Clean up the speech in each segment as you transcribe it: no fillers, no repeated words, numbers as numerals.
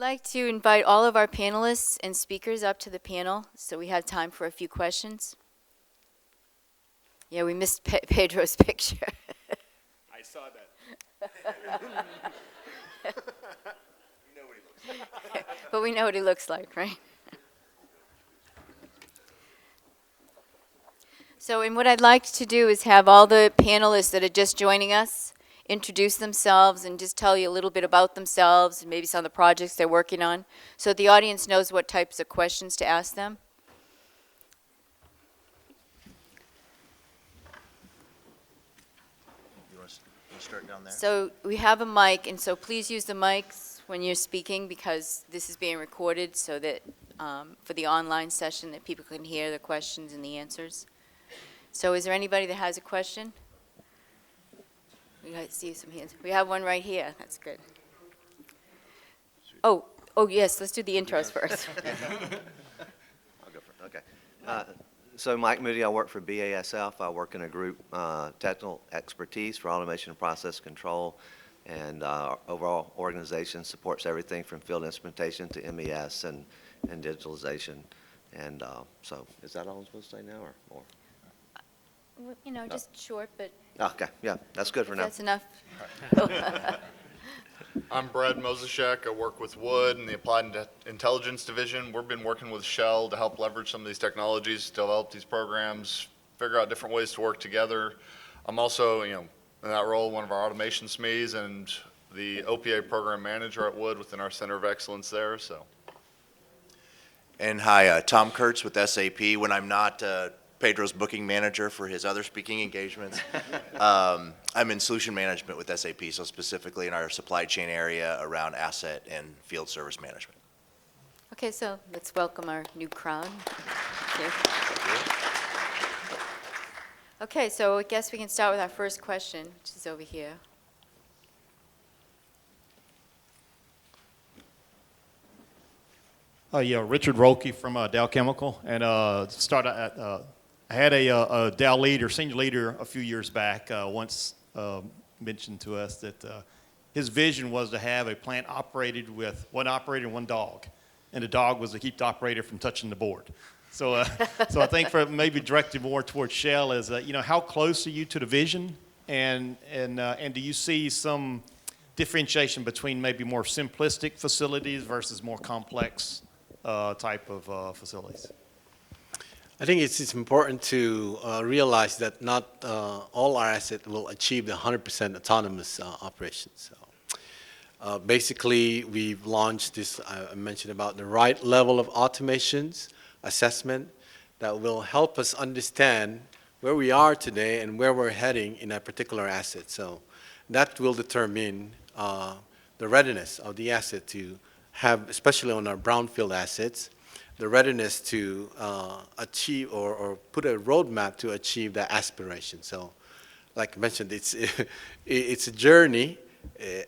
like to invite all of our panelists and speakers up to the panel so we have time for a few questions. Yeah, we missed Pedro's picture. I saw that. You know what he looks like. But we know what he looks like, right? So, and what I'd like to do is have all the panelists that are just joining us introduce themselves and just tell you a little bit about themselves and maybe some of the projects they're working on, so the audience knows what types of questions to ask them. You want to start down there? So we have a mic, and so please use the mics when you're speaking because this is being recorded so that for the online session that people can hear the questions and the answers. So is there anybody that has a question? We see some hands. We have one right here. That's good. Oh yes, let's do the intros first. I'll go first. Okay. So Mike Moody, I work for BASF. I work in a group, technical expertise for automation and process control, and our overall organization supports everything from field instrumentation to MES and digitalization. And so is that all I'm supposed to say now or more? You know, just short, but Okay, yeah, that's good for if now. that's enough. I'm Brad Mozeshek. I work with Wood in the Applied Intelligence Division. We've been working with Shell to help leverage some of these technologies, to develop these programs, figure out different ways to work together. I'm also, in that role, one of our automation SMEs and the OPA program manager at Wood within our Center of Excellence there. So, And hi, Tom Kurtz with SAP. When I'm not Pedro's booking manager for his other speaking engagements, I'm in solution management with SAP, so specifically in our supply chain area around asset and field service management. Okay, so let's welcome our new crowd. Thank you. Okay, so I guess we can start with our first question, which is over here. Yeah, Richard Rolke from Dow Chemical, and I had a Dow leader, senior leader, a few years back once mentioned to us that his vision was to have a plant operated with one operator and one dog, and the dog was to keep the operator from touching the board. So, so I think for maybe directed more towards Shell is, how close are you to the vision, and do you see some differentiation between maybe more simplistic facilities versus more complex type of facilities? I think it's important to realize that not all our assets will achieve the 100% autonomous operations. So, basically, we've launched this, I mentioned about the right level of automations assessment that will help us understand where we are today and where we're heading in a particular asset. So that will determine the readiness of the asset to have, especially on our brownfield assets, the readiness to achieve or put a roadmap to achieve that aspiration. So, like I mentioned, it's a journey,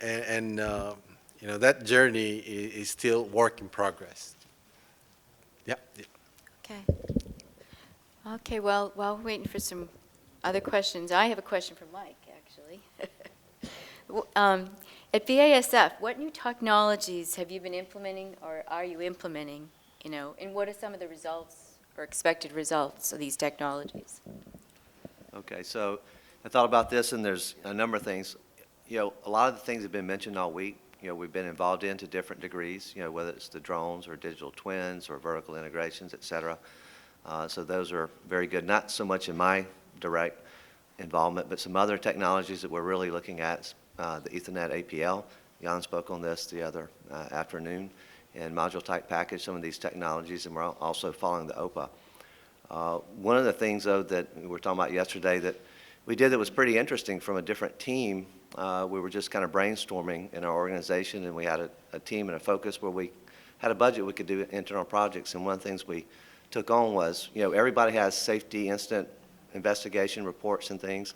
and that journey is still work in progress. Yeah. Okay. Okay, well, while we're waiting for some other questions, I have a question for Mike, actually. At BASF, what new technologies have you been implementing or are you implementing? And what are some of the results or expected results of these technologies? Okay, so I thought about this, and there's a number of things. A lot of the things have been mentioned all week. We've been involved in to different degrees, whether it's the drones or digital twins or vertical integrations, et cetera. So those are very good, not so much in my direct involvement, but some other technologies that we're really looking at, the Ethernet APL. Jan spoke on this the other afternoon, and module type package, some of these technologies, and we're also following the OPA. One of the things, though, that we were talking about yesterday that we did that was pretty interesting from a different team, we were just kind of brainstorming in our organization, and we had a team and a focus where we had a budget we could do internal projects, and one of the things we took on was, everybody has safety incident investigation reports and things.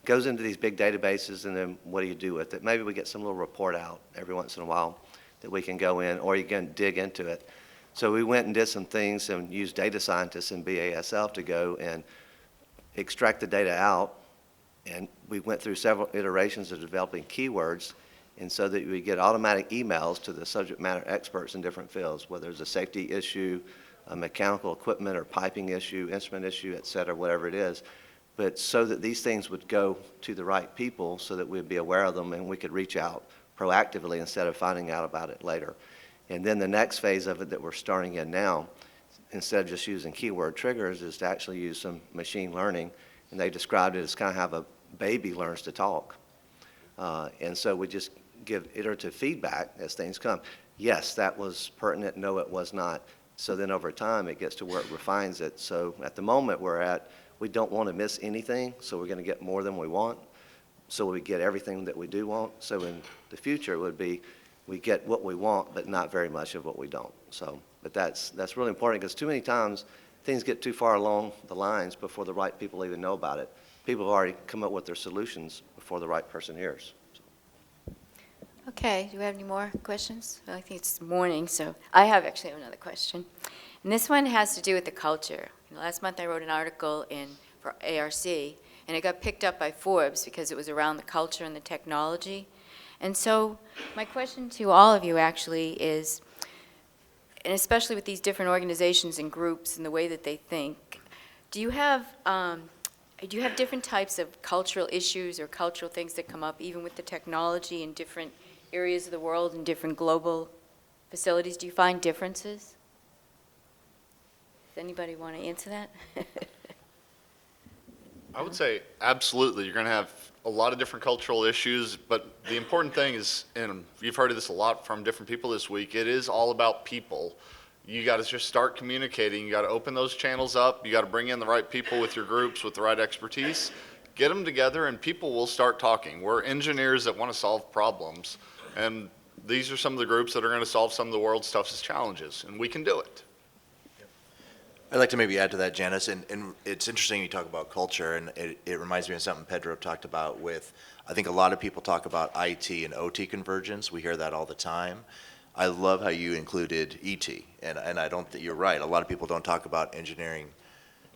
Goes into these big databases, and then what do you do with it? Maybe we get some little report out every once in a while that we can go in, or you can dig into it. So we went and did some things and used data scientists in BASF to go and extract the data out, and we went through several iterations of developing keywords And so that we get automatic emails to the subject matter experts in different fields, whether it's a safety issue, a mechanical equipment or piping issue, instrument issue, et cetera, whatever it is. But so that these things would go to the right people so that we'd be aware of them and we could reach out proactively instead of finding out about it later. And then the next phase of it that we're starting in now, instead of just using keyword triggers, is to actually use some machine learning. And they described it as kind of how a baby learns to talk. And so we just give iterative feedback as things come. Yes, that was pertinent. No, it was not. So then over time, it gets to where it refines it. So at the moment we don't want to miss anything, so we're going to get more than we want. So we get everything that we do want. So in the future, it would be we get what we want, but not very much of what we don't. So, but that's really important because too many times things get too far along the lines before the right people even know about it. People have already come up with their solutions before the right person hears. Okay, do we have any more questions? Well, I think it's morning, so I actually have another question. And this one has to do with the culture. Last month I wrote an article for ARC, and it got picked up by Forbes because it was around the culture and the technology. And so my question to all of you actually is, and especially with these different organizations and groups and the way that they think, do you have different types of cultural issues or cultural things that come up even with the technology in different areas of the world and different global facilities? Do you find differences? Does anybody want to answer that? I would say absolutely. You're going to have a lot of different cultural issues, but the important thing is, and you've heard of this a lot from different people this week, it is all about people. You got to just start communicating. You got to open those channels up. You got to bring in the right people with your groups with the right expertise. Get them together, and people will start talking. We're engineers that want to solve problems, and these are some of the groups that are going to solve some of the world's toughest challenges, and we can do it. I'd like to maybe add to that, Janice, and it's interesting you talk about culture, and it reminds me of something Pedro talked about with, I think a lot of people talk about IT and OT convergence. We hear that all the time. I love how you included ET, and I don't think you're right. A lot of people don't talk about engineering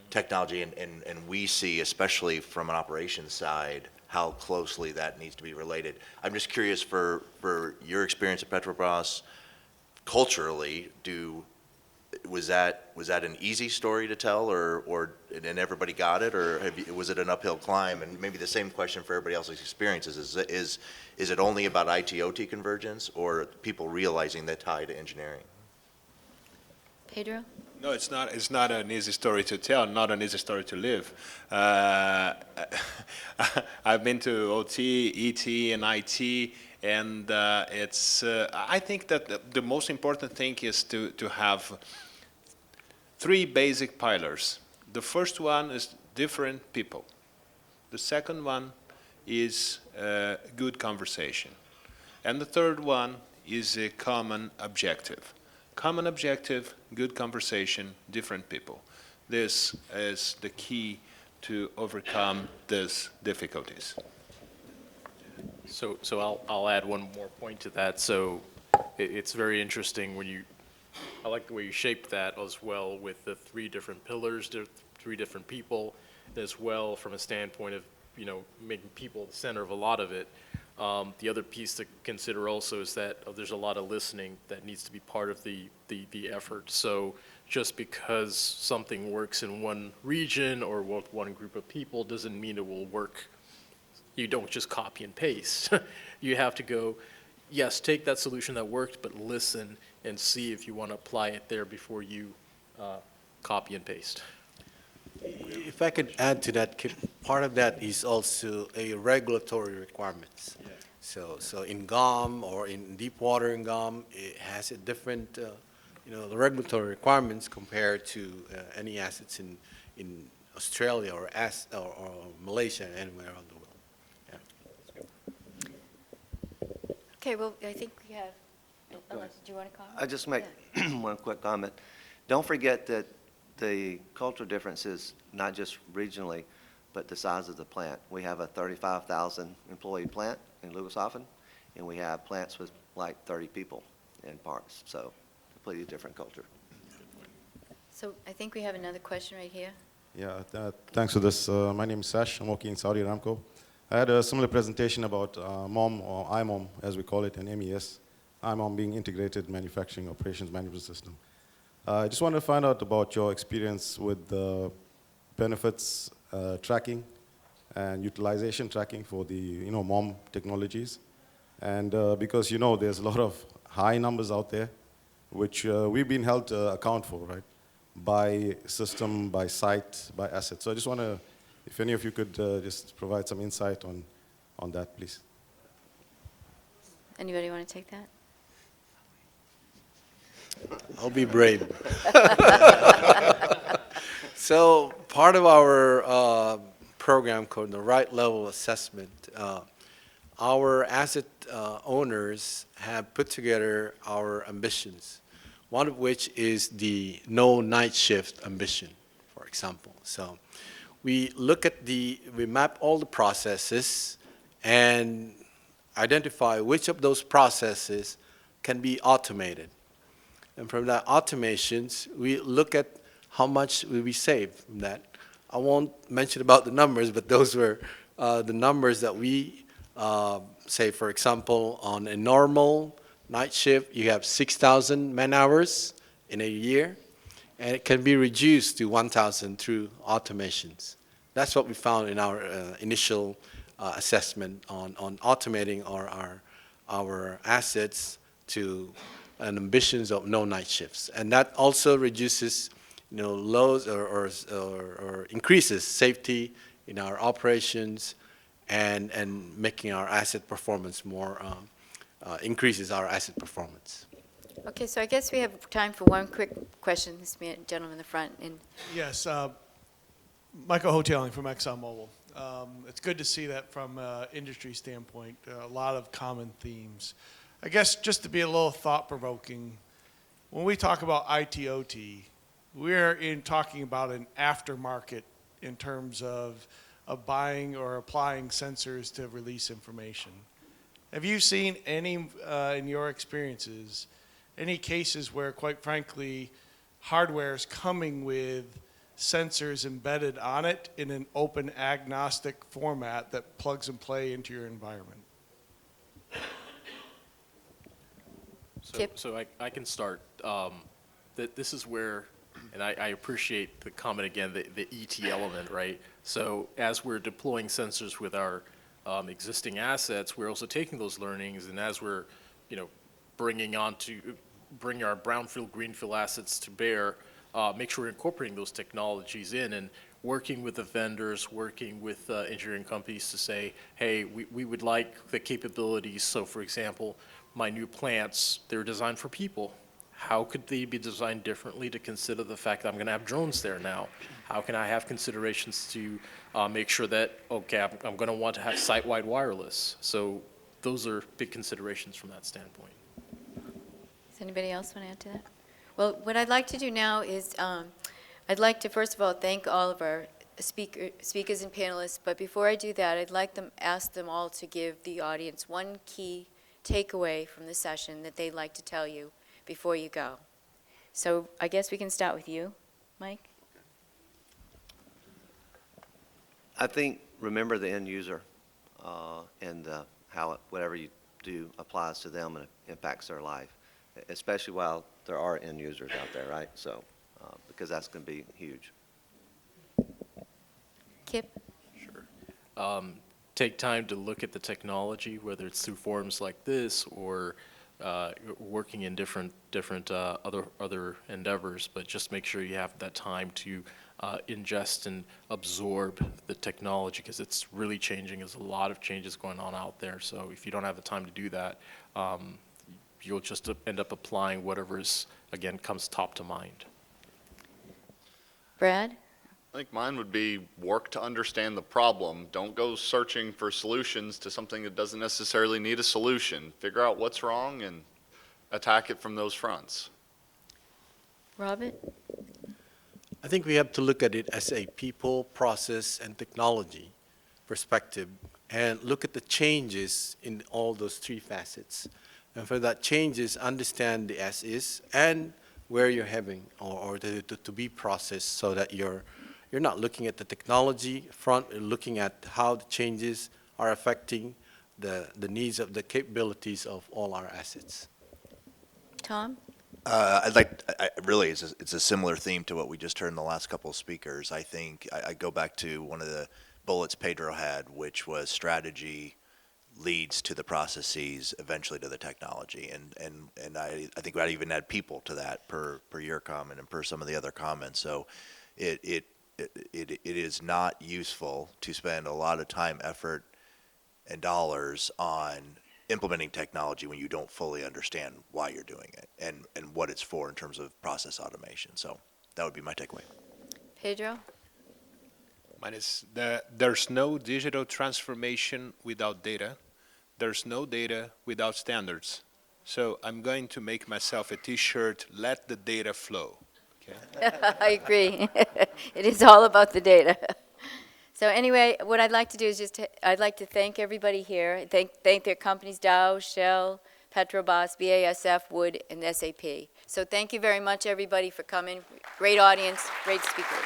technology, and we see, especially from an operations side, how closely that needs to be related. I'm just curious for your experience at Petrobras, culturally, was that an easy story to tell, and everybody got it, or was it an uphill climb? And maybe the same question for everybody else's experiences is it only about IT/OT convergence, or people realizing that tie to engineering? Pedro? No, it's not. It's not an easy story to tell. Not an easy story to live. I've been to OT, ET, and IT, and it's. I think that the most important thing is to have three basic pillars. The first one is different people. The second one is good conversation, and the third one is a common objective. Common objective, good conversation, different people. This is the key to overcome these difficulties. So I'll add one more point to that. So it's very interesting I like the way you shaped that as well with the three different pillars, three different people, as well from a standpoint of, making people the center of a lot of it. The other piece to consider also is that there's a lot of listening that needs to be part of the effort. So just because something works in one region or with one group of people doesn't mean it will work. You don't just copy and paste. You have to go, yes, take that solution that worked, but listen and see if you want to apply it there before you copy and paste. If I could add to that, part of that is also a regulatory requirements. Yeah. So in GOM or in deep water in GOM, it has a different, the regulatory requirements compared to any assets in Australia or Malaysia, anywhere around the world. Yeah. Okay, well, I think we have, unless, do you want to comment? I just make Yeah. one quick comment. Don't forget that the cultural difference is not just regionally, but the size of the plant. We have a 35,000 employee plant in Ludwigshafen, and we have plants with like 30 people in parts, so completely different culture. So I think we have another question right here. Yeah, thanks for this. My name is Sash. I'm working in Saudi Aramco. I had a similar presentation about MOM, or IMOM, as we call it, and MES. IMOM being Integrated Manufacturing Operations Management System. I just wanted to find out about your experience with the benefits tracking and utilization tracking for the MOM technologies. And because there's a lot of high numbers out there, which we've been held to account for, right? By system, by site, by asset. So I just want to, if any of you could just provide some insight on that, please. Anybody want to take that? I'll be brave. So part of our program called the right level assessment, our asset owners have put together our ambitions, one of which is the no night shift ambition, for example. So we map all the processes and identify which of those processes can be automated. And from that automations, we look at how much will we save from that. I won't mention about the numbers, but those were the numbers that we say, for example, on a normal night shift, you have 6,000 man-hours in a year, and it can be reduced to 1,000 through automations. That's what we found in our initial assessment on automating our assets to an ambitions of no night shifts. And that also reduces loads or increases safety in our operations and making our asset performance more, increases our asset performance. Okay, so I guess we have time for one quick question. This gentleman in the front. Yes, Michael Hoteling from ExxonMobil. It's good to see that from an industry standpoint, a lot of common themes. I guess just to be a little thought-provoking, when we talk about IT/OT, we're talking about an aftermarket in terms of buying or applying sensors to release information. Have you seen any, in your experiences, any cases where, quite frankly, hardware is coming with sensors embedded on it in an open agnostic format that plugs and play into your environment? Kip? So I can start. This is where, and I appreciate the comment again, the ET element, right? So as we're deploying sensors with our existing assets, we're also taking those learnings, and as we're, bring our brownfield, greenfield assets to bear, make sure we're incorporating those technologies in and working with the vendors, working with engineering companies to say, hey, we would like the capabilities. So for example, my new plants, they're designed for people. How could they be designed differently to consider the fact that I'm going to have drones there now? How can I have considerations to make sure that, okay, I'm going to want to have site-wide wireless? So those are big considerations from that standpoint. Does anybody else want to add to that? Well, what I'd like to do now is I'd like to, first of all, thank all of our speakers and panelists. But before I do that, I'd like to ask them all to give the audience one key takeaway from the session that they'd like to tell you before you go. So I guess we can start with you, Mike. I think remember the end user and how whatever you do applies to them and impacts their life, especially while there are end users out there, right? So because that's going to be huge. Kip? Sure. Take time to look at the technology, whether it's through forums like this or working in different other endeavors, but just make sure you have that time to ingest and absorb the technology, because it's really changing. There's a lot of changes going on out there. So if you don't have the time to do that, you'll just end up applying whatever is, again, comes top to mind. Brad? I think mine would be work to understand the problem. Don't go searching for solutions to something that doesn't necessarily need a solution. Figure out what's wrong and attack it from those fronts. Robert? I think we have to look at it as a people, process, and technology perspective and look at the changes in all those three facets. And for that changes, understand the as is and where you're having or to be processed, so that you're not looking at the technology front, you're looking at how the changes are affecting the needs of the capabilities of all our assets. Tom? Really, it's a similar theme to what we just heard in the last couple of speakers. I think I go back to one of the bullets Pedro had, which was strategy leads to the processes, eventually to the technology. And I think I'd even add people to that per your comment and per some of the other comments. So it is not useful to spend a lot of time, effort, and dollars on implementing technology when you don't fully understand why you're doing it and what it's for in terms of process automation. So that would be my takeaway. Pedro? Mine is there's no digital transformation without data. There's no data without standards. So I'm going to make myself a T-shirt, let the data flow. Okay? I agree. It is all about the data. So anyway, what I'd like to do is I'd like to thank everybody here, thank their companies, Dow, Shell, Petrobras, BASF, Wood, and SAP. So thank you very much, everybody, for coming. Great audience, great speakers.